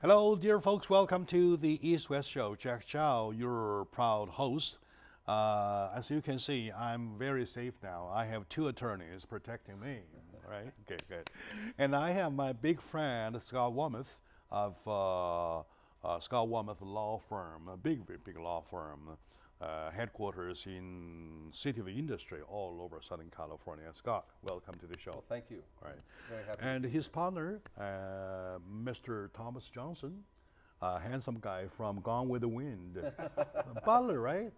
Hello, dear folks. Welcome to the East-West Show. Jack Chow, your proud host. As you can see, I'm very safe now. I have two attorneys protecting me, right? Okay, good. And I have my big friend, Scott Womath of Scott Womath Law Firm, a big law firm, headquarters in City of Industry all over Southern California. Scott, welcome to the show. Well, thank you. Right. Very happy. And his partner, Mr. Thomas Johnson, a handsome guy from Gone with the Wind. Butler, right?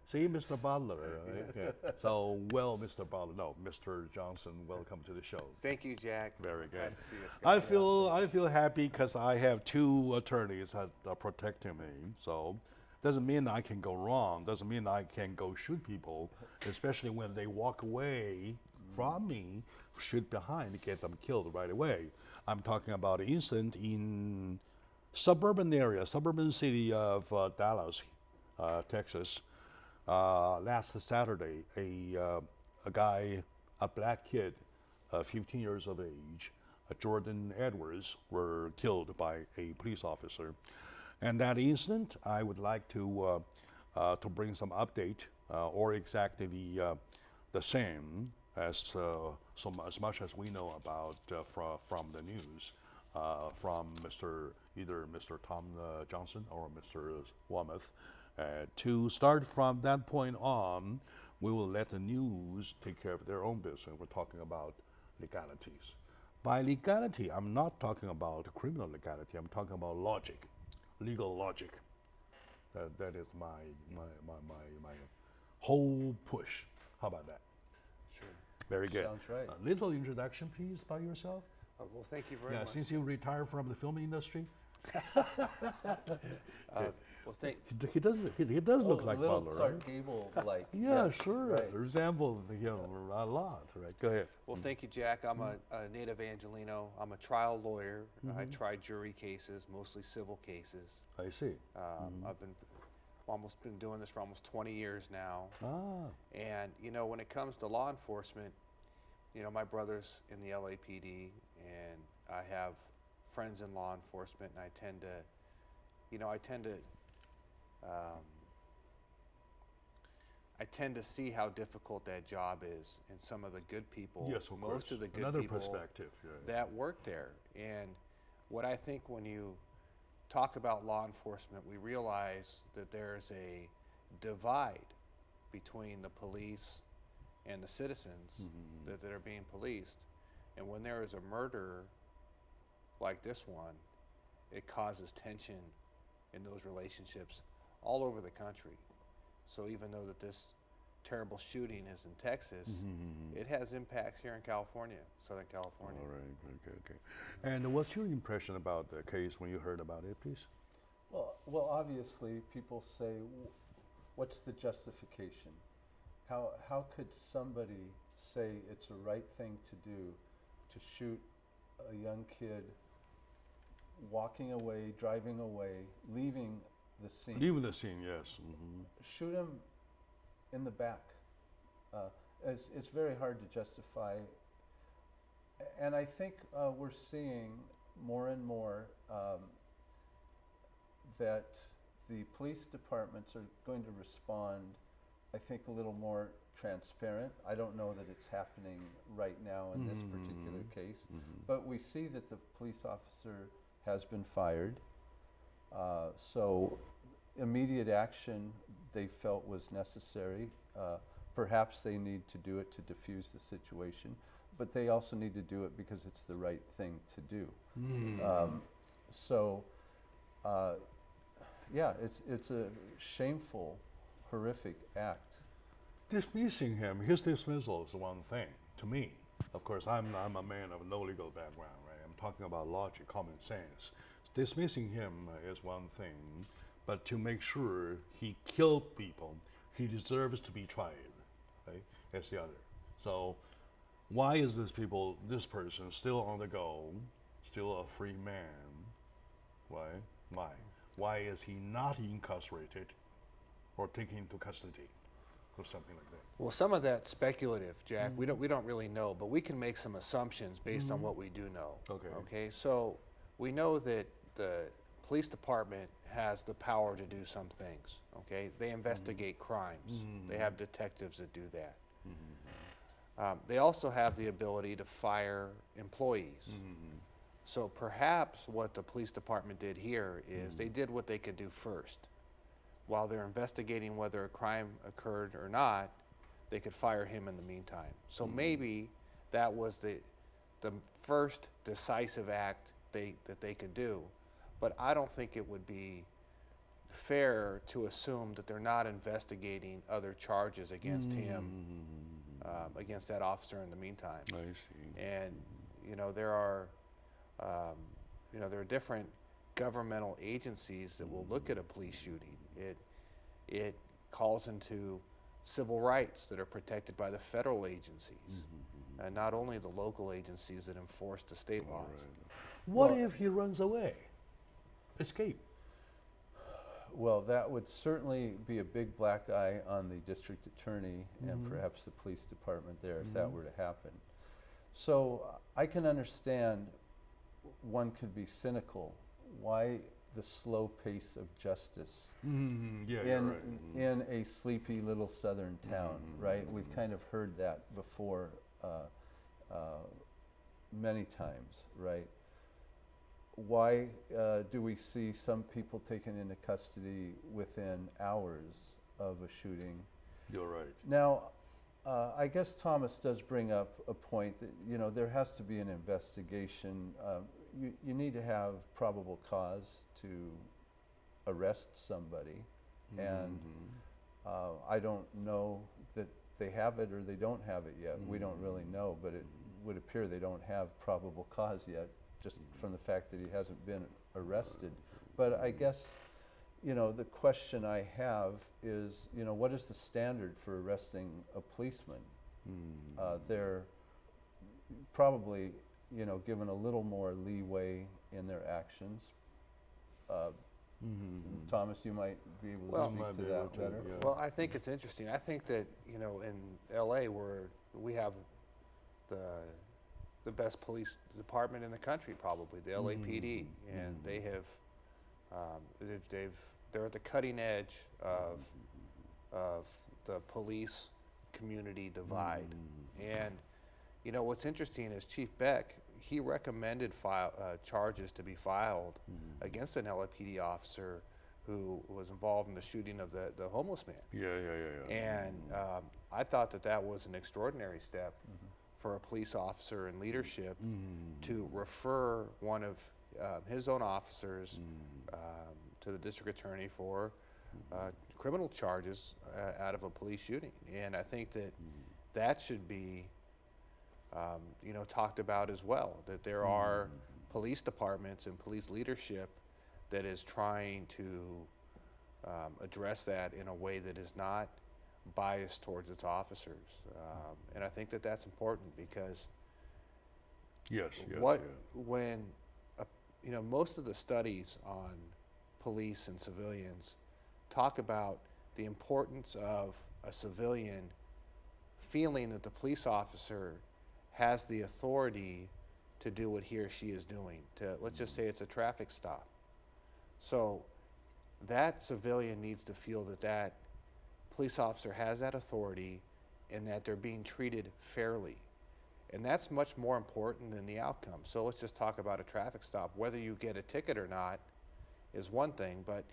See, Mr. Butler. Right? Yeah. So, well, Mr. Butler, no, Mr. Johnson, welcome to the show. Thank you, Jack. Very good. Nice to see you, I feel happy because I have two attorneys that are protecting me. So, doesn't mean I can go wrong. Doesn't mean I can go shoot people, especially when they walk away from me, shoot behind, get them killed right away. I'm talking about an incident in suburban area, suburban city of Dallas, Texas. Last Saturday, a guy, a black kid, 15 years of age, Jordan Edwards, were killed by a police officer. And that incident, I would like to bring some update or exactly the same as as much as we know about from the news from either Mr. Tom Johnson or Mr. Womath. To start from that point on, we will let the news take care of their own business. We're talking about legalities. By legality, I'm not talking about criminal legality. I'm talking about logic. Legal logic. That is my whole push. How about that? Sure. Very good. Sounds right. A little introduction, please, by yourself. Well, thank you very much. Since you retired from the film industry. Well, thank. He does look like little Butler, Clark right? Gable, like. Yeah, sure. Right. Resemble him a lot, right? Go ahead. Well, thank you, Jack. I'm a native Angelino. I'm a trial lawyer. I try jury cases, mostly civil cases. I see. I've been doing this for almost 20 years now. Ah. And you know, when it comes to law enforcement, you know, my brother's in the LAPD, and I have friends in law enforcement, and I tend to see how difficult that job is, and some of the good people, Yes, of course. most of the good Another people perspective. Yeah. that work there. And what I think when you talk about law enforcement, we realize that there's a divide between the police and the citizens that are being policed. And when there is a murder like this one, it causes tension in those relationships all over the country. So even though that this terrible shooting is in Texas, it has impacts here in California, Southern California. All right. Okay. And what's your impression about the case when you heard about it, please? Well, obviously, people say, what's the justification? How could somebody say it's a right thing to do to shoot a young kid walking away, driving away, leaving the scene? Leaving the scene, yes. Shoot him in the back. It's very hard to justify. And I think we're seeing more and more that the police departments are going to respond, I think, a little more transparent. I don't know that it's happening right now in this particular case, but we see that the police officer has been fired. So immediate action they felt was necessary. Perhaps they need to do it to diffuse the situation, but they also need to do it because it's the right thing to do. Yeah, it's a shameful, horrific act. Dismissing him, his dismissal is one thing to me. Of course, I'm a man of no legal background, right? I'm talking about logic, common sense. Dismissing him is one thing, but to make sure he killed people, he deserves to be tried, right? That's the other. So why is this person still on the go, still a free man? Why? Why is he not incarcerated or taken into custody or something like that? Well, some of that's speculative, Jack. We don't really know, but we can make some assumptions based on what we do know. Okay. Okay. So we know that the police department has the power to do some things, okay? They investigate crimes. They have detectives that do that. They also have the ability to fire employees. So perhaps what the police department did here is they did what they could do first. While they're investigating whether a crime occurred or not, they could fire him in the meantime. So maybe that was the first decisive act that they could do. But I don't think it would be fair to assume that they're not investigating other charges against him, against that officer in the meantime. I see. And there are different governmental agencies that will look at a police shooting. It calls into civil rights that are protected by the federal agencies, and not only the local agencies that enforce the state laws. What if he runs away? Escape? Well, that would certainly be a big black eye on the district attorney and perhaps the police department there if that were to happen. So I can understand one could be cynical. Why the slow pace of justice in a sleepy little southern town, right? We've kind of heard that before many times, right? Why do we see some people taken into custody within hours of a shooting? You're right. Now, I guess Thomas does bring up a point that, there has to be an investigation. You need to have probable cause to arrest somebody. And I don't know that they have it or they don't have it yet. We don't really know, but it would appear they don't have probable cause yet, just from the fact that he hasn't been arrested. But I guess, the question I have is, what is the standard for arresting a policeman? They're probably, given a little more leeway in their actions. Thomas, you might be able to speak to that better. Well, I think it's interesting. I think that, in LA we have the best police department in the country, probably, the LAPD, and they have, they're at the cutting edge of the police community divide. And, what's interesting is Chief Beck, he recommended charges to be filed against an LAPD officer who was involved in the shooting of the homeless man. Yeah. And I thought that was an extraordinary step for a police officer in leadership to refer one of his own officers to the district attorney for criminal charges out of a police shooting. And I think that should be talked about as well, that there are police departments and police leadership that is trying to address that in a way that is not biased towards its officers. And I think that's important because when most of the studies on police and civilians talk about the importance of a civilian feeling that the police officer has the authority to do what he or she is doing. Let's just say it's a traffic stop. So that civilian needs to feel that police officer has that authority and that they're being treated fairly. And that's much more important than the outcome. So let's just talk about a traffic stop. Whether you get a ticket or not is one thing, but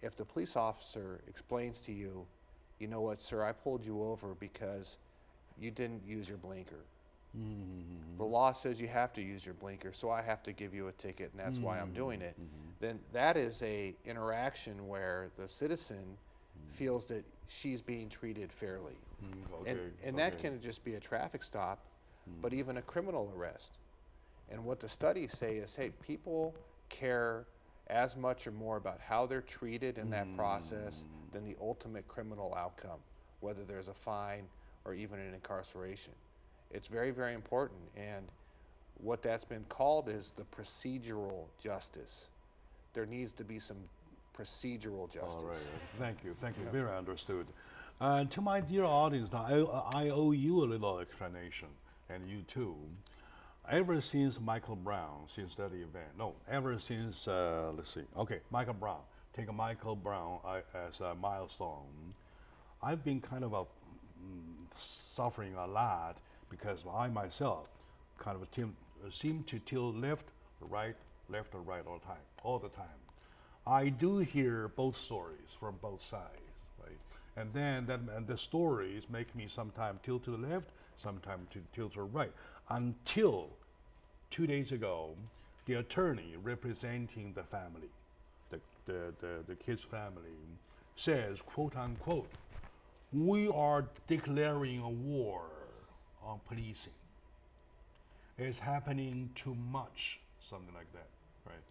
if the police officer explains to you, you know what, sir, I pulled you over because you didn't use your blinker. The law says you have to use your blinker, so I have to give you a ticket, and that's why I'm doing it. Then that is a interaction where the citizen feels that she's being treated fairly. And that can just be a traffic stop, but even a criminal arrest. And what the studies say is, hey, people care as much or more about how they're treated in that process than the ultimate criminal outcome, whether there's a fine or even an incarceration. It's very, very important. And what that's been called is the procedural justice. There needs to be some procedural justice. All right. Thank you. Very understood. To my dear audience, now I owe you a little explanation, and you too. ever since Michael Brown, since that event, no, ever since, let's see, okay, Michael Brown, take a Michael Brown as a milestone. I've been kind of suffering a lot because I myself kind of seem to tilt left or right all the time. I do hear both stories from both sides, right? And then the stories make me sometimes tilt to the left, sometimes tilt to the right, until 2 days ago, the attorney representing the family, the kid's family, says, quote unquote, "We are declaring a war on policing. It's happening too much," something like that, right?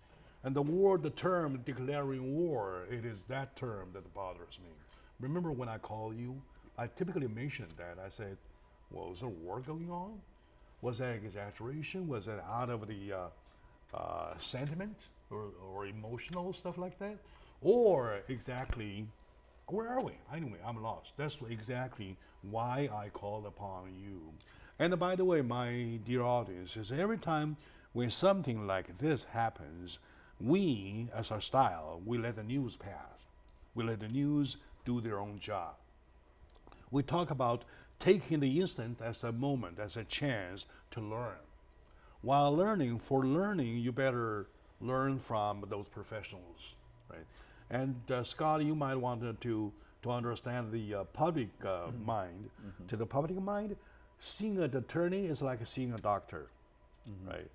And the term declaring war, it is that term that bothers me. Remember when I call you, I typically mention that. I said, well, is there a war going on? Was that exaggeration? Was that out of the sentiment or emotional stuff like that? Or exactly, where are we? Anyway, I'm lost. That's exactly why I called upon you. And by the way, my dear audience, is every time when something like this happens, we, as our style, we let the news pass. We let the news do their own job. We talk about taking the instant as a moment, as a chance to learn. While learning, you better learn from those professionals, right? And Scott, you might want to understand the public mind. To the public mind, seeing an attorney is like seeing a doctor, right?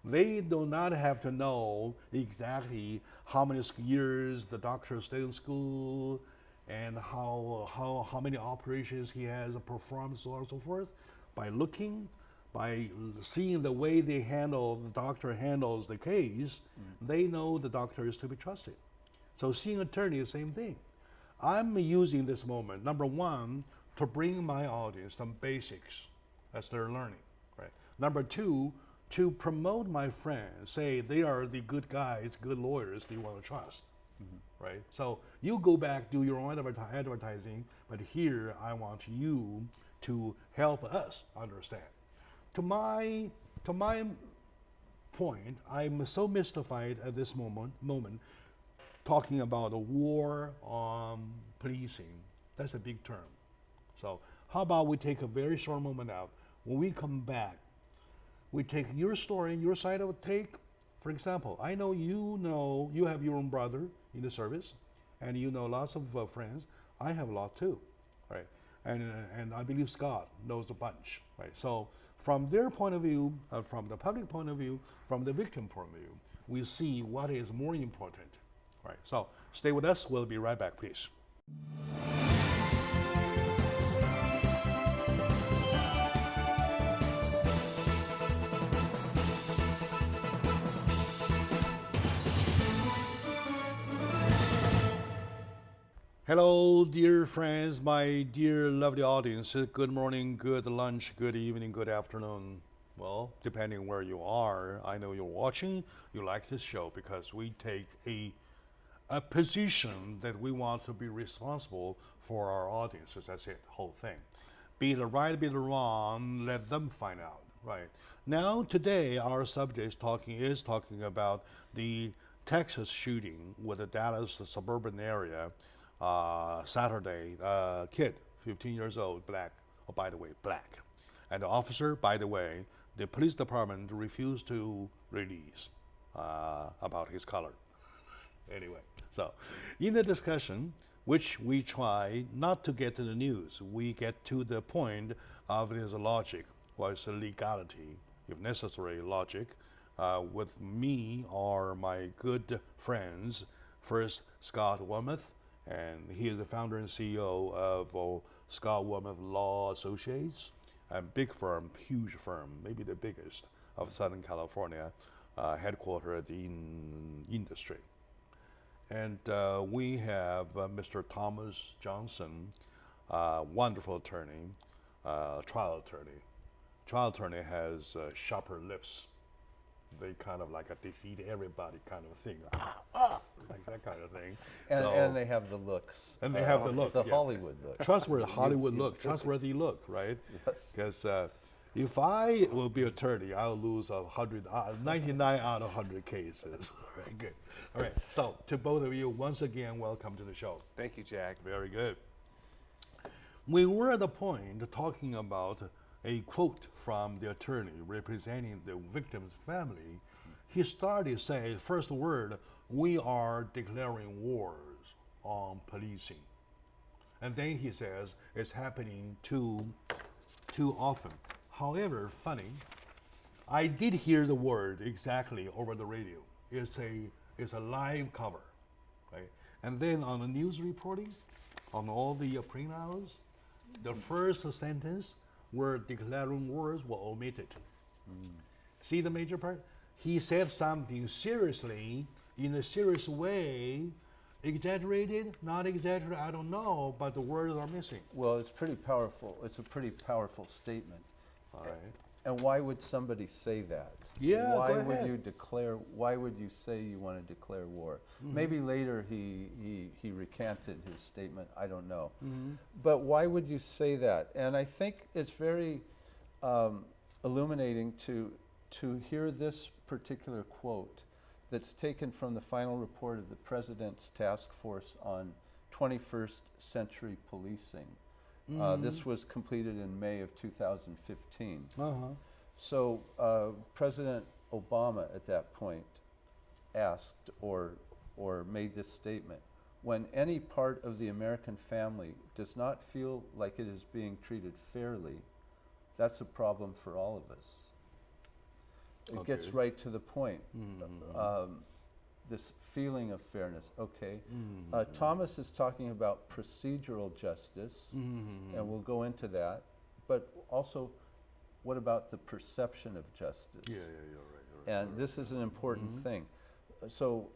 They do not have to know exactly how many years the doctor stayed in school and how many operations he has performed, so on and so forth. By looking, by seeing the way the doctor handles the case, they know the doctor is to be trusted. So seeing attorney is the same thing. I'm using this moment, number one, to bring my audience some basics as they're learning, right? Number two, to promote my friends, say they are the good guys, good lawyers that you want to trust, right? So you go back, do your own advertising, but here I want you to help us understand. To my point, I'm so mystified at this moment talking about a war on policing. That's a big term. So how about we take a very short moment out. When we come back, we take your story, your side of a take. For example, I know you have your own brother in the service, and you know lots of friends. I have a lot too, right? And I believe Scott knows a bunch, right? So from their point of view, from the public point of view, from the victim point of view, we see what is more important, right? So stay with us. We'll be right back, please. Hello, dear friends, my dear lovely audience. Good morning, good lunch, good evening, good afternoon. Well, depending where you are, I know you're watching, you like this show because we take a position that we want to be responsible for our audiences. That's it, whole thing. Be it right, be it wrong, let them find out, right? Now, today, our subject is talking about the Texas shooting with the Dallas suburban area. Saturday, kid, 15 years old, black, oh, by the way, black. And the officer, by the way, the police department refused to release about his color. Anyway, so in the discussion, which we try not to get to the news, we get to the point of his logic, or its legality, if necessary, logic, with me or my good friends, first Scott Wormuth, and he is the founder and CEO of Scott Wormuth Law Associates, a big firm, huge firm, maybe the biggest of Southern California, headquartered in industry. And we have Mr. Thomas Johnson, wonderful attorney, trial attorney. Trial attorney has sharper lips. They kind of like a defeat everybody kind of thing, like that kind of thing. And they have the looks. And they have the look. The Hollywood look. Trustworthy Hollywood look, trustworthy look, right? Yes. Because If I will be attorney, I'll lose 99 out of 100 cases. Very good. All right. So to both of you, once again, welcome to the show. Thank you, Jack. Very good. We were at the point talking about a quote from the attorney representing the victim's family. He started saying, first word, we are declaring wars on policing. And then he says, it's happening too often. However, funny, I did hear the word exactly over the radio. It's a live cover, right? And then on the news reporting, on all the printouts, the first sentence where declaring wars were omitted. See the major part? He said something seriously, in a serious way, exaggerated, not exaggerated, I don't know, but the words are missing. Well, it's pretty powerful. It's a pretty powerful statement. All right. And why would somebody say that? Yeah, why go would ahead. you declare? Why would you say you want to declare war? Maybe later he recanted his statement. I don't know. But why would you say that? And I think it's very illuminating to hear this particular quote that's taken from the final report of the President's Task Force on 21st Century Policing. This was completed in May of 2015. So President Obama at that point asked or made this statement: when any part of the American family does not feel like it is being treated fairly, that's a problem for all of us. It gets right to the point. This feeling of fairness. Okay. Thomas is talking about procedural justice, and we'll go into that. But also, what about the perception of justice? Yeah, you're right. And this is an important thing. So,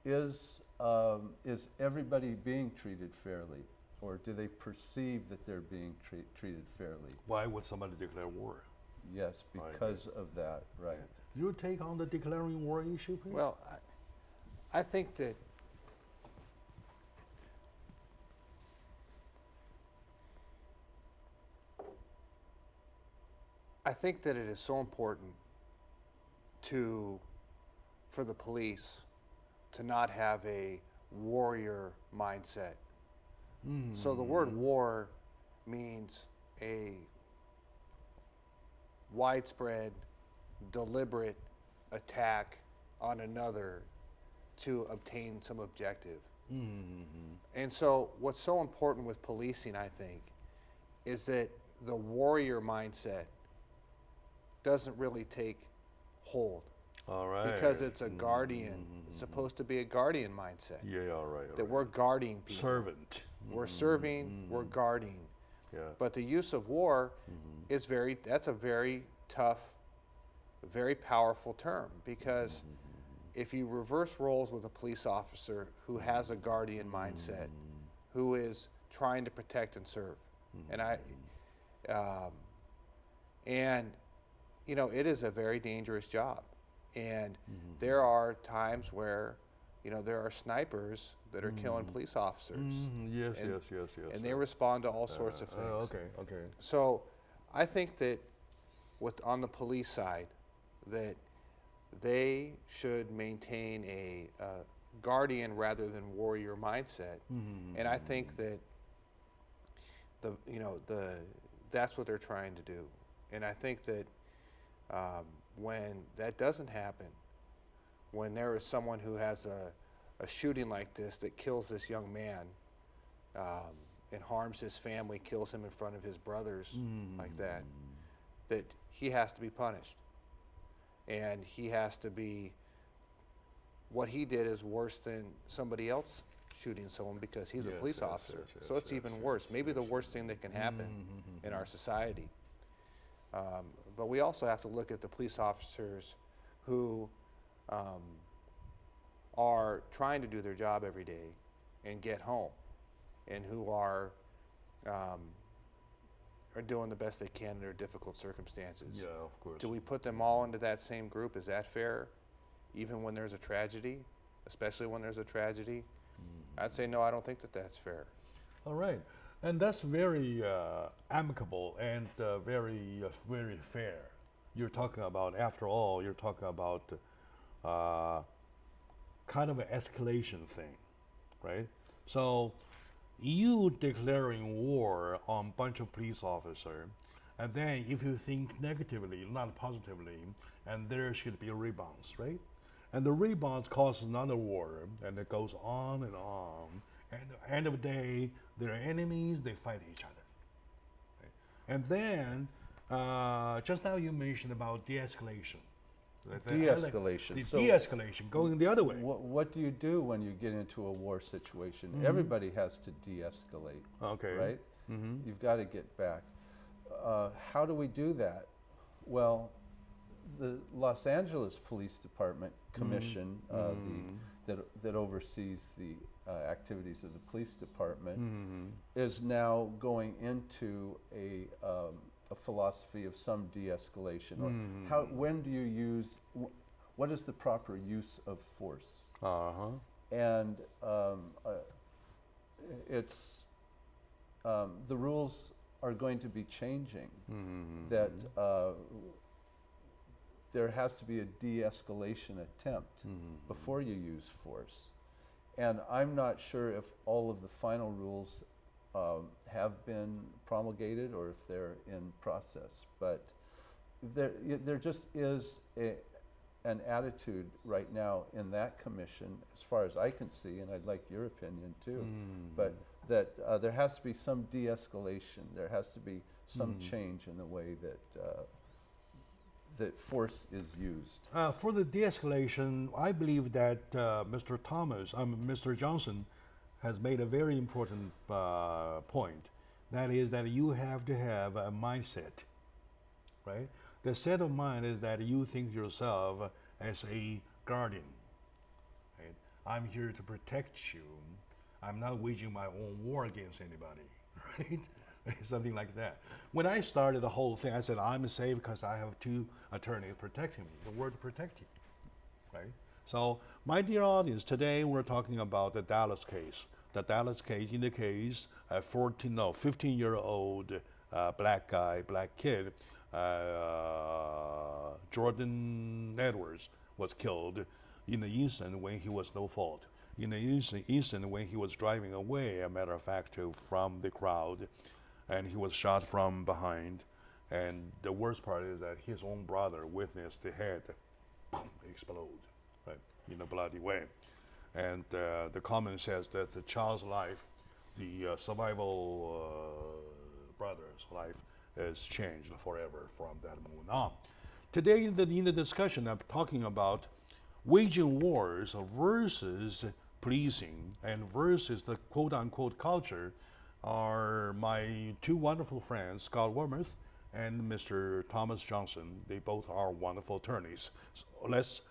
is everybody being treated fairly, or do they perceive that they're being treated fairly? Why would somebody declare war? Yes, because of that, right. Your take on the declaring war issue, please? Well, I think that it is so important for the police to not have a warrior mindset. So the word war means a widespread, deliberate attack on another to obtain some objective. And so what's so important with policing, I think, is that the warrior mindset doesn't really take hold. All right. Because it's a guardian. It's supposed to be a guardian mindset. Yeah, all right. That we're guarding people. Servant. We're serving, we're guarding. Yeah. But the use of war is that's a very tough, very powerful term, because if you reverse roles with a police officer who has a guardian mindset, who is trying to protect and serve, and it is a very dangerous job, and there are times where there are snipers that are killing police officers. Yes. And they respond to all sorts of things. Okay. So I think that on the police side, that they should maintain a guardian rather than warrior mindset. And I think that that's what they're trying to do. And I think that when that doesn't happen, when there is someone who has a shooting like this that kills this young man and harms his family, kills him in front of his brothers like that he has to be punished. And he has to be, what he did is worse than somebody else shooting someone because he's a police officer. So it's even worse, maybe the worst thing that can happen in our society. But we also have to look at the police officers who are trying to do their job every day and get home, and who are doing the best they can under difficult circumstances. Yeah, of course. Do we put them all into that same group? Is that fair? Even when there's a tragedy, especially when there's a tragedy? I'd say no, I don't think that that's fair. All right. And that's very amicable and very fair. You're talking about, after all, you're talking about kind of an escalation thing, right? So you declaring war on a bunch of police officers, and then if you think negatively, not positively, and there should be rebounds, right? And the rebounds cause another war, and it goes on and on. And at the end of the day, they're enemies, they fight each other. Right? And then, just now you mentioned about de-escalation. De-escalation. The de-escalation, going the other way. What do you do when you get into a war situation? Everybody has to de-escalate, Okay. right? You've got to get back. How do we do that? Well, the Los Angeles Police Department Commission, that oversees the activities of the police department, is now going into a philosophy of some de-escalation. Or when do you use? What is the proper use of force? And it's the rules are going to be changing. That there has to be a de-escalation attempt before you use force. And I'm not sure if all of the final rules have been promulgated or if they're in process. But there just is an attitude right now in that commission, as far as I can see, and I'd like your opinion too, but that there has to be some de-escalation. There has to be some change in the way that that force is used. For the de-escalation, I believe that Mr. Johnson has made a very important point. That is that you have to have a mindset, right? The set of mind is that you think yourself as a guardian. Right? I'm here to protect you. I'm not waging my own war against anybody, right? Something like that. When I started the whole thing, I said, I'm safe because I have two attorneys protecting me. The word protecting, right? So, my dear audience, today we're talking about the Dallas case. The Dallas case indicates a 15-year-old black kid, Jordan Edwards, was killed in an incident when he was no fault. In an incident when he was driving away, a matter of fact, from the crowd, and he was shot from behind. And the worst part is that his own brother witnessed the head explode, right, in a bloody way. And the comment says that the child's life, the survival brother's life, is changed forever from that moment on. Today in the discussion, I'm talking about waging wars versus policing and versus the quote-unquote culture are my two wonderful friends, Scott Wormuth and Mr. Thomas Johnson. They both are wonderful attorneys. So let's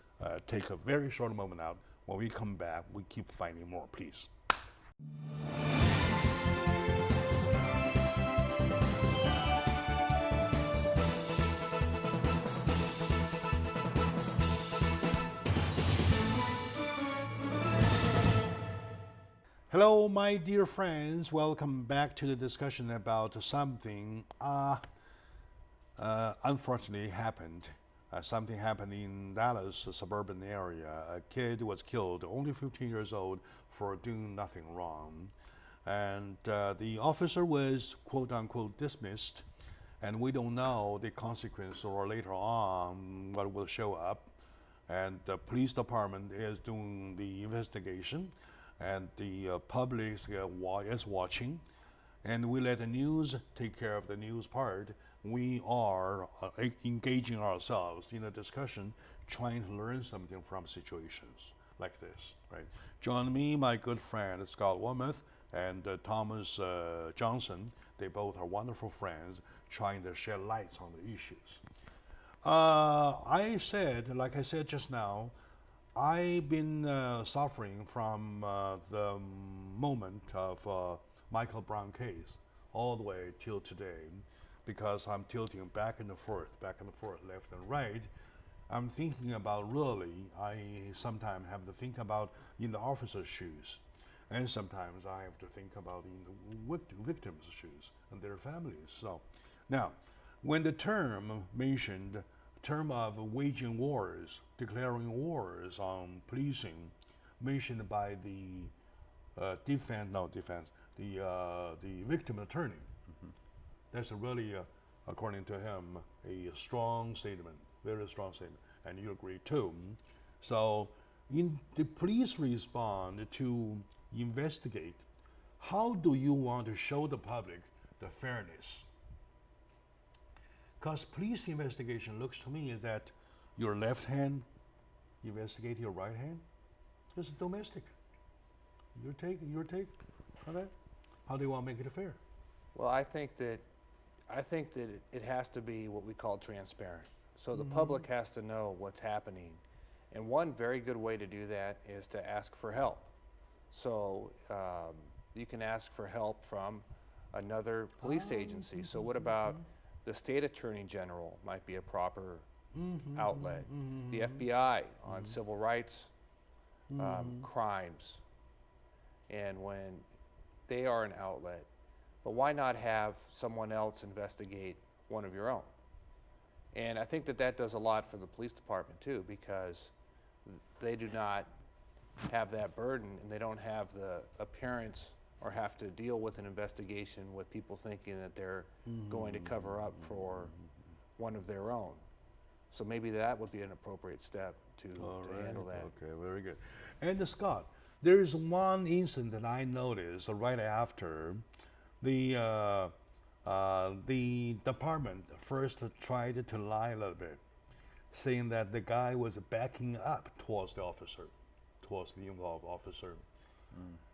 take a very short moment out. When we come back, we keep finding more, please. Hello, my dear friends. Welcome back to the discussion about something unfortunately happened. Something happened in Dallas, a suburban area. A kid was killed, only 15 years old, for doing nothing wrong. And the officer was, quote unquote, dismissed. And we don't know the consequence or later on what will show up. And the police department is doing the investigation. And the public is watching, and we let the news take care of the news part. We are engaging ourselves in a discussion, trying to learn something from situations like this, right? Join me, my good friend Scott Wormuth and Thomas Johnson. They both are wonderful friends, trying to shed lights on the issues. Like I said just now, I've been suffering from the moment of Michael Brown case all the way till today, because I'm tilting back and forth, left and right. I'm thinking about I sometimes have to think about in the officer's shoes. And sometimes I have to think about the victims' shoes and their families. So now, when the term of waging wars, declaring wars on policing, mentioned by the the victim attorney, that's really, according to him, a strong statement, very strong statement, and you agree too. So, the police respond to investigate. How do you want to show the public the fairness? Because police investigation looks to me that your left hand investigate your right hand. It's domestic. Your take on that? How do you want to make it fair? Well, I think that it has to be what we call transparent. So the public has to know what's happening. And one very good way to do that is to ask for help. So you can ask for help from another police agency. So what about the state attorney general might be a proper outlet. The FBI on civil rights crimes. And when they are an outlet, but why not have someone else investigate one of your own? And I think that that does a lot for the police department too, because they do not have that burden and they don't have the appearance or have to deal with an investigation with people thinking that they're going to cover up for one of their own. So maybe that would be an appropriate step to handle that. Okay, very good. And Scott, there is one incident that I noticed right after the department first tried to lie a little bit, saying that the guy was backing up towards the officer, towards the involved officer.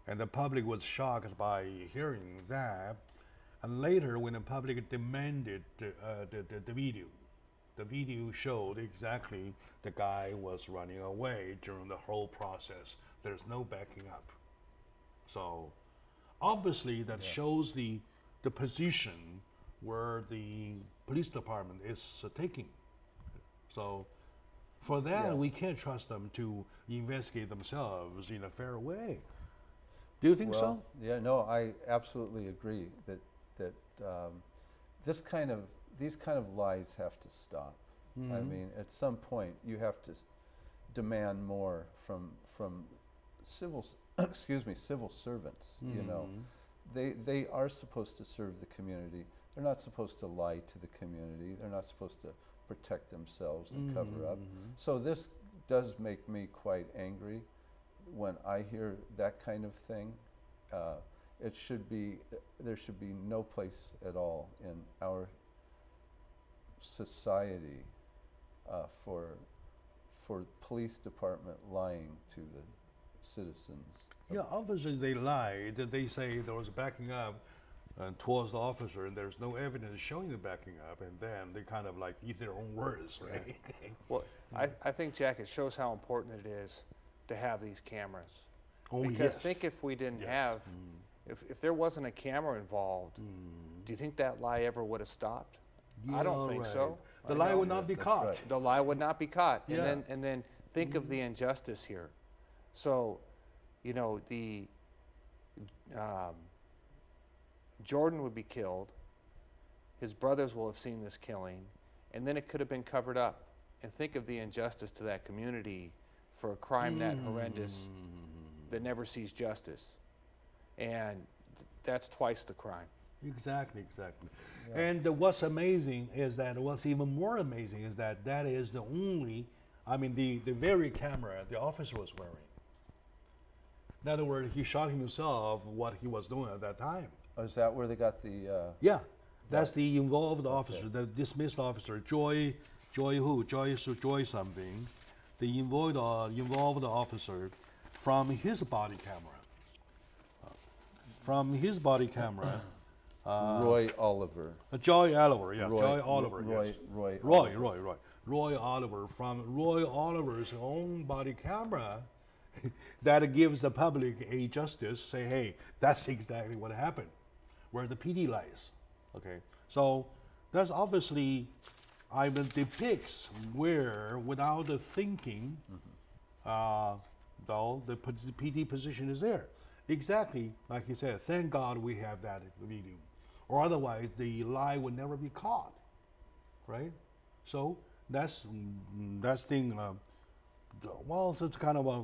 And the public was shocked by hearing that. And later, when the public demanded the video showed exactly the guy was running away during the whole process. There's no backing up. So obviously that shows the position where the police department is taking. So for that, we can't trust them to investigate themselves in a fair way. Do you think so? Yeah, no, I absolutely agree that these kind of lies have to stop. I mean, at some point, you have to demand more from civil servants. You know, they are supposed to serve the community. They're not supposed to lie to the community. They're not supposed to protect themselves and cover up. So this does make me quite angry when I hear that kind of thing. There should be no place at all in our society for police department lying to the citizens. Yeah, obviously they lied. They say there was backing up towards the officer, and there's no evidence showing the backing up, and then they kind of like eat their own words, right? Well, I think, Jack, it shows how important it is to have these cameras. Oh, because think if we didn't have, if there wasn't a camera involved, do you think that lie ever would have stopped? I don't think so. The lie would not be caught. Right. The lie would not be caught. Yeah. And then think of the injustice here. So, you know, the Jordan would be killed. His brothers will have seen this killing, and then it could have been covered up. And think of the injustice to that community for a crime that horrendous that never sees justice. And that's twice the crime. Exactly. Yeah. And what's amazing is that, what's even more amazing is that that is the only, I mean, the very camera the officer was wearing. In other words, he shot himself what he was doing at that time. Oh, is that where they got the? Yeah, that's the involved officer, the dismissed officer, Joy something, the involved officer, from his body camera. Roy Oliver. Joy Oliver, yes, Roy, Joy Oliver, yes. Roy Roy Oliver, from Roy Oliver's own body camera, that gives the public a justice, say, hey, that's exactly what happened, where the PD lies. Okay, so that's obviously, depicts where, without the thinking, though the PD position is there. exactly like you said, thank God we have that video. Or otherwise, the lie would never be caught, right? So that's thing. Well, it's kind of a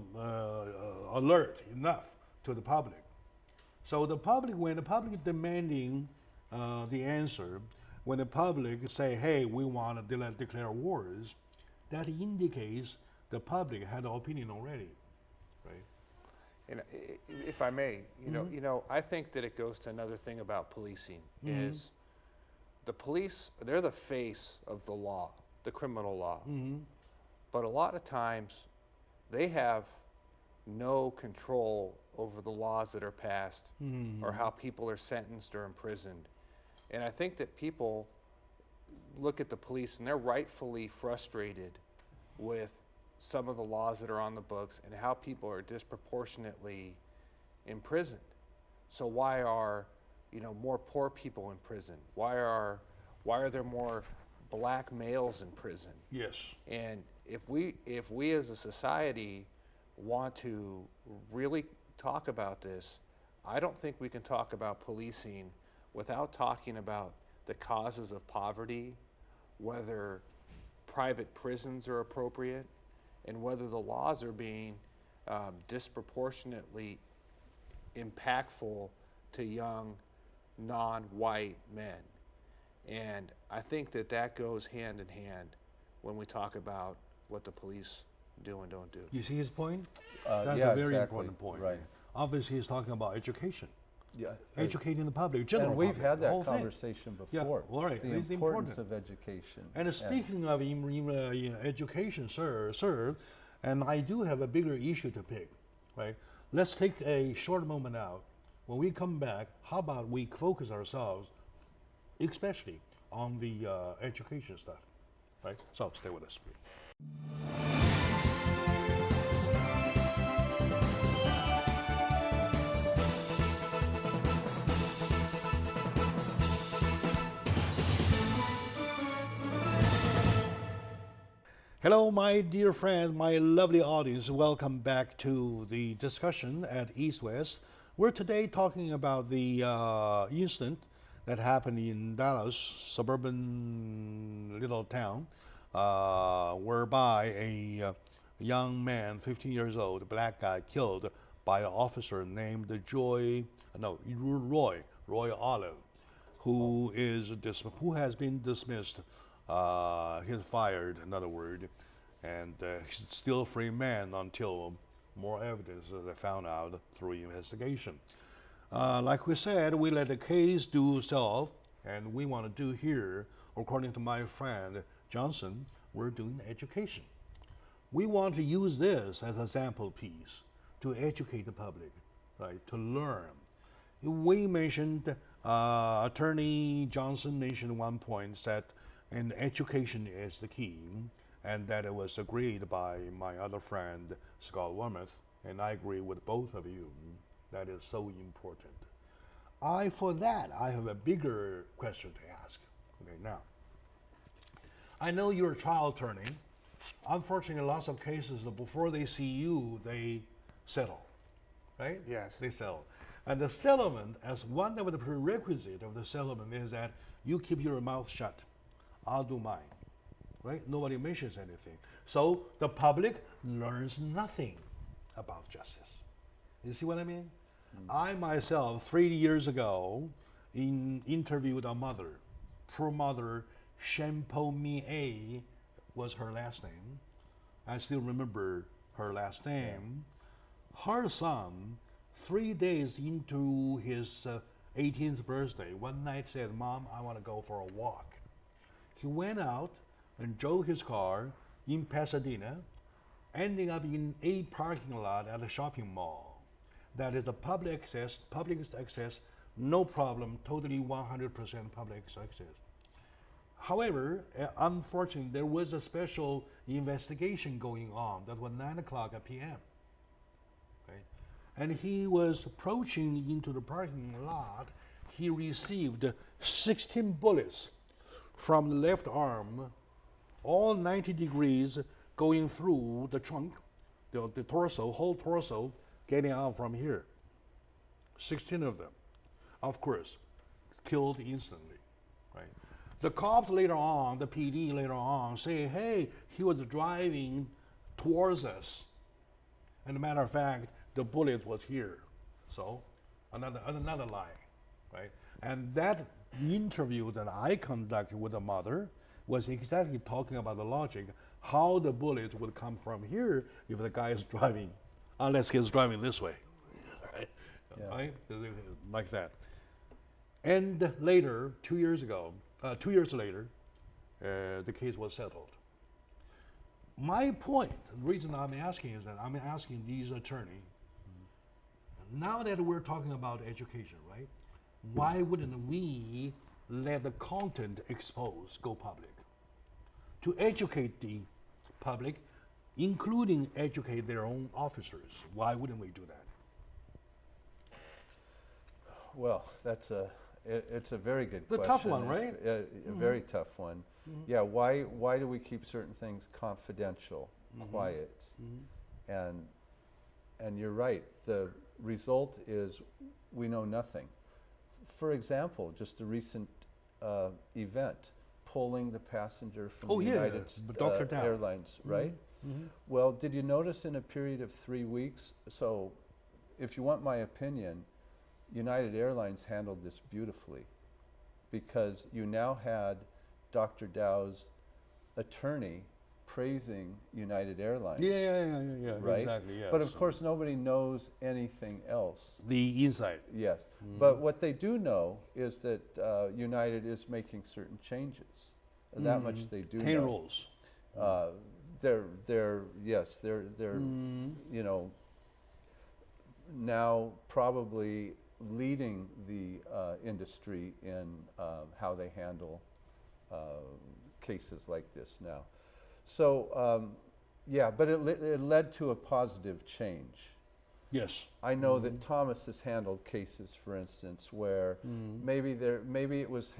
alert enough to the public. So the public, when the public is demanding the answer, when the public say, "Hey, we want to declare wars," that indicates the public had an opinion already, right? And if I may, you know, I think that it goes to another thing about policing is the police, they're the face of the law, the criminal law. But a lot of times they have no control over the laws that are passed or how people are sentenced or imprisoned. And I think that people look at the police and they're rightfully frustrated with some of the laws that are on the books and how people are disproportionately imprisoned. So why are, you know, more poor people in prison? Why are there more black males in prison? Yes. And if we as a society want to really talk about this, I don't think we can talk about policing without talking about the causes of poverty, whether private prisons are appropriate, and whether the laws are being disproportionately impactful to young, non-white men. And I think that goes hand in hand when we talk about what the police do and don't do. You see his point? That's yeah, a very exactly. important point. Right. Obviously, he's talking about education. Yeah. Educating the public, general And we've public, had the whole that thing. conversation Yeah, before. all right, The it's importance important. of education. And speaking of education, sir, and I do have a bigger issue to pick, right? Let's take a short moment out. When we come back, how about we focus ourselves, especially on the education stuff, right? So stay with us, please. Hello, my dear friends, my lovely audience. Welcome back to the discussion at East West. We're today talking about the incident that happened in Dallas, suburban little town, whereby a young man, 15 years old, a black guy, killed by an officer named Roy Olive, who has been dismissed. He's fired, in other words, and he's still a free man until more evidence is found out through investigation. Like we said, we let the case do itself, and we want to do here, according to my friend Johnson, we're doing education. We want to use this as a sample piece to educate the public, right, to learn. We mentioned, Attorney Johnson mentioned at one point that and education is the key, and that it was agreed by my other friend, Scott Wormuth, and I agree with both of you. That is so important. For that, I have a bigger question to ask. Okay, now, I know you're a trial attorney. Unfortunately, lots of cases, before they see you, they settle, right? Yes. They settle. And the settlement, as one of the prerequisites of the settlement, is that you keep your mouth shut. I'll do mine, right? Nobody mentions anything. So the public learns nothing about justice. You see what I mean? I myself, 3 years ago, interviewed a mother. Poor mother, Shampo-Mi A was her last name. I still remember her last name. Her son, 3 days into his 18th birthday, one night said, "Mom, I want to go for a walk." He went out and drove his car in Pasadena, ending up in a parking lot at a shopping mall. That is a public access, no problem, totally 100% public access. However, unfortunately, there was a special investigation going on that was 9 o'clock p.m. Okay? And he was approaching into the parking lot. He received 16 bullets from the left arm, all 90 degrees, going through the trunk, the torso, whole torso, getting out from here. 16 of them, of course, killed instantly, right? The cops later on, the PD later on, say, hey, he was driving towards us. And a matter of fact, the bullet was here. So another lie, right? And that interview that I conducted with the mother was exactly talking about the logic, how the bullet would come from here if the guy is driving, unless he's driving this way, right? Yeah. Right? Like that. And later, 2 years later, the case was settled. My point, the reason I'm asking is that I'm asking these attorneys, now that we're talking about education, right? Why wouldn't we let the content exposed go public? To educate the public, including educate their own officers. Why wouldn't we do that? Well, it's a very good The question. tough one, right? A very tough one. Yeah, why do we keep certain things confidential, quiet? And you're right, the result is we know nothing. For example, just a recent event, pulling the passenger from United Airlines, right? Well, did you notice in a period of 3 weeks, so if you want my opinion, United Airlines handled this beautifully, because you now had Dr. Dow's attorney praising United Airlines. Yeah, right? Exactly, yes. But of course, nobody knows anything else. The inside. Yes. But what they do know is that United is making certain changes. That much they do 10 know. rules. They're you know, now probably leading the industry in how they handle cases like this now. So yeah, but it led to a positive change. Yes. I know that Thomas has handled cases, for instance, where maybe it was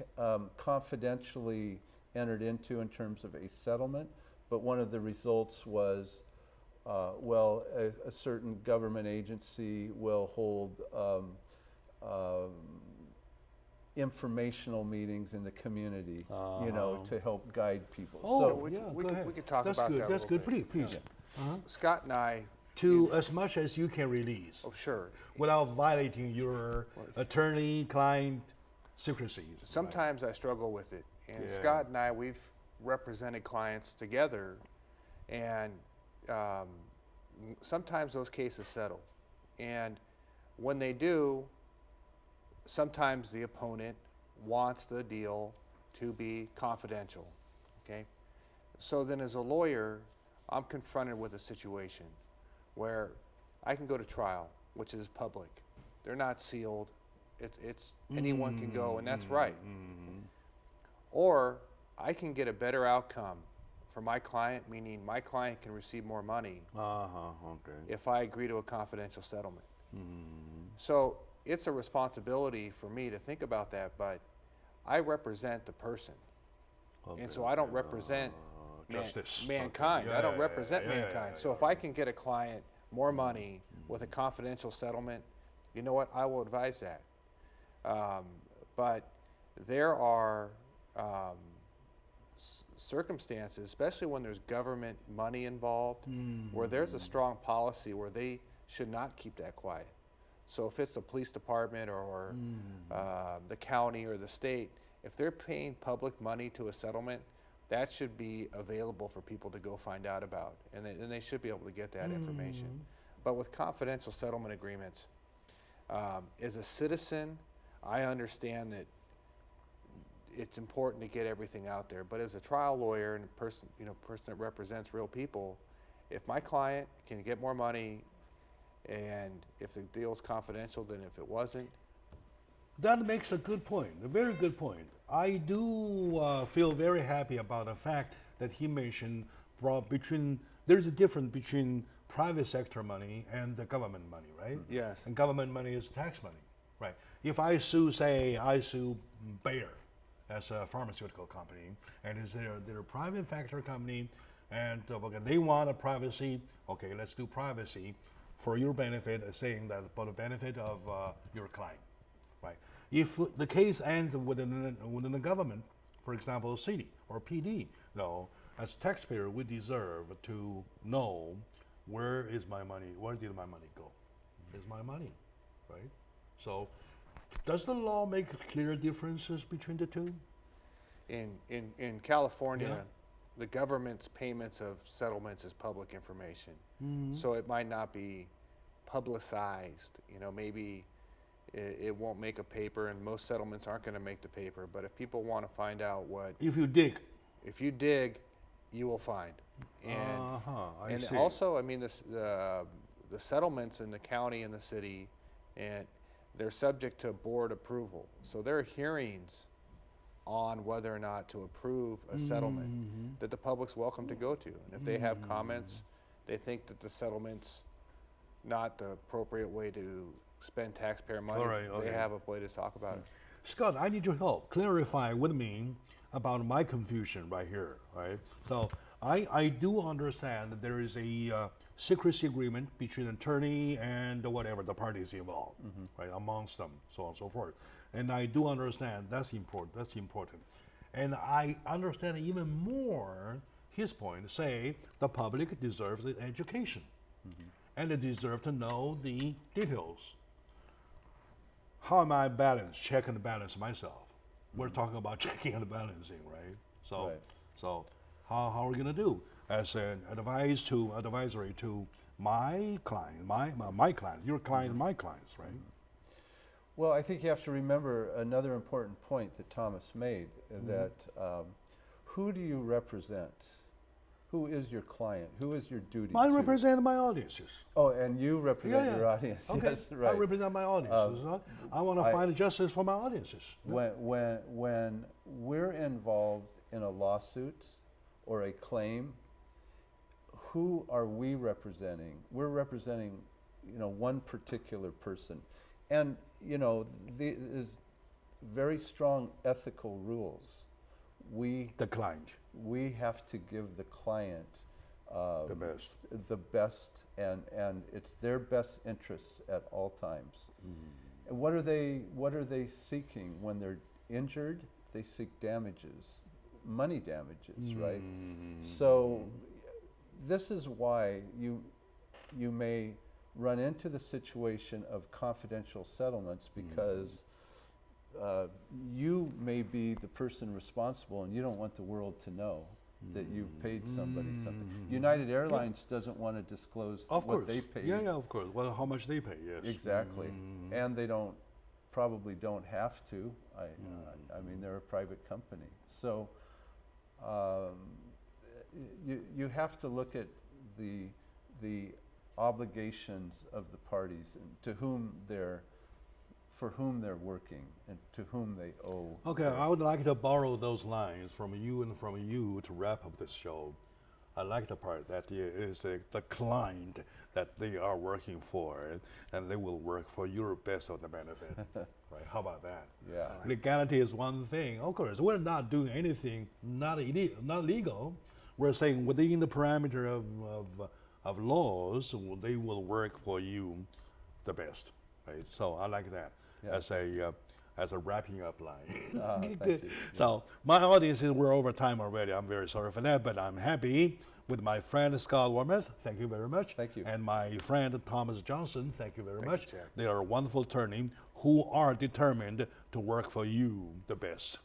confidentially entered into in terms of a settlement, but one of the results was, well, a certain government agency will hold informational meetings in the community, you know, to help guide people. Oh, so we could talk That's about good. that. That's a good. little bit. Please. Scott and I. To as much as you can release, Oh, sure. without violating your attorney-client secrecies. Sometimes I struggle with it, and Yeah. Scott and I, we've represented clients together, and sometimes those cases settle, and when they do, sometimes the opponent wants the deal to be confidential, okay? So then as a lawyer, I'm confronted with a situation where I can go to trial, which is public. They're not sealed. It's anyone can go, and that's right. Or I can get a better outcome for my client, meaning my client can receive more money Okay. if I agree to a confidential settlement. So it's a responsibility for me to think about that, but I represent the person. And so I don't represent justice. mankind. Okay. I don't represent mankind. So if yeah. I can get a client more money with a confidential settlement, you know what? I will advise that. But there are circumstances, especially when there's government money involved, where there's a strong policy where they should not keep that quiet. So if it's the police department or the county or the state, if they're paying public money to a settlement, that should be available for people to go find out about, and they should be able to get that information. But with confidential settlement agreements, as a citizen, I understand that it's important to get everything out there. But as a trial lawyer and a person that represents real people, if my client can get more money, and if the deal's confidential than if it wasn't. That makes a good point, a very good point. I do feel very happy about the fact that he mentioned there's a difference between private sector money and the government money, right? Yes. And government money is tax money, right? If I sue Bayer as a pharmaceutical company, and they're a private sector company, and okay, they want a privacy, okay, let's do privacy. for your benefit, saying that for the benefit of your client, right? If the case ends within the government, for example, city or PD, no, as taxpayer, we deserve to know where is my money, where did my money go? Is my money, right? So, does the law make clear differences between the two? In California, Yeah. the government's payments of settlements is public information. Mm-hmm. So it might not be publicized. You know, maybe it won't make a paper, and most settlements aren't going to make the paper. But if people want to find out what, If you dig, you will find. And I see. also, I mean, the settlements in the county and the city, and they're subject to board approval. So there are hearings on whether or not to approve a settlement that the public's welcome to go to. And if they have comments, they think that the settlement's not the appropriate way to spend taxpayer money, they have a way to talk about it. Scott, I need your help. Clarify with me about my confusion right here, right? So I do understand that there is a secrecy agreement between attorney and whatever the parties involved, right, amongst them, so on and so forth. And I do understand that's important. And I understand even more his point, say the public deserves an education and they deserve to know the details. How am I balanced, check and balance myself? We're talking about checking and balancing, right? So, so how are we gonna do as an advisory to my client, my client, your client, my clients, right? Well, I think you have to remember another important point that Thomas made, that who do you represent? Who is your client? Who is your duty I to? represent my audiences. Oh, and you represent your audience. Okay. Yes, right. I represent my audiences. I want to find justice for my audiences. When we're involved in a lawsuit or a claim, who are we representing? We're representing, one particular person. And, there's very strong ethical rules. The client. We have to give the client the best. and it's their best interests at all times. And what are they seeking when they're injured? They seek damages, money damages, right? So this is why you may run into the situation of confidential settlements, because you may be the person responsible and you don't want the world to know that you've paid somebody something. United Airlines doesn't want to disclose what they paid. Yeah, of course. Well, how much they pay, yes. Exactly. And they probably don't have to. I mean, they're a private company. So you have to look at the obligations of the parties and for whom they're working and to whom they owe. Okay, I would like to borrow those lines from you and from you to wrap up this show. I like the part that it is the client that they are working for, and they will work for your best of the benefit. Right? How about that? Yeah. Legality is one thing. Of course, we're not doing anything not legal. We're saying within the parameter of laws, they will work for you the best. Right? So I like that as a wrapping up line. Thank you. So my audiences, we're over time already. I'm very sorry for that, but I'm happy with my friend Scott Wormuth. Thank you very much. Thank you. And my friend Thomas Johnson. Thank you very much. Jack. They are a wonderful attorney who are determined to work for you the best.